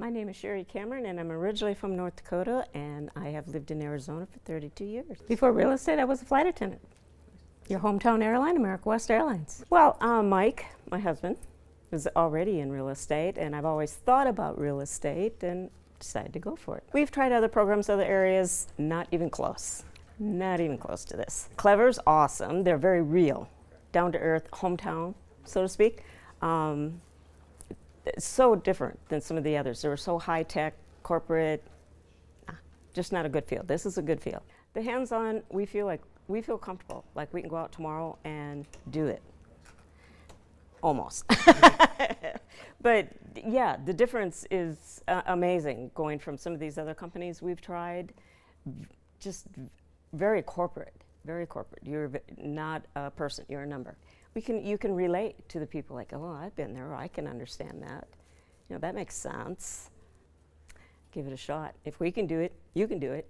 My name is Cheri and I'm originally from North Dakota, and I have lived in Arizona for 32 years. Before real estate, I was a flight attendant. Your hometown airline, America West Airlines. Well, Mike, my husband, was already in real estate, and I've always thought about real estate and decided to go for it. We've tried other programs, other areas, not even close. Not even close to this. Clever's awesome. They're very real, down to earth, hometown, so to speak. It's so different than some of the others. They were so high-tech, corporate, just not a good feel. This is a good feel. The hands-on, we feel comfortable, like we can go out tomorrow and do it. Almost. But yeah, the difference is amazing going from some of these other companies we've tried, just very corporate, very corporate. You're not a person, you're a number. You can relate to the people like, oh, I've been there, I can understand that. You know, that makes sense. Give it a shot. If we can do it, you can do it.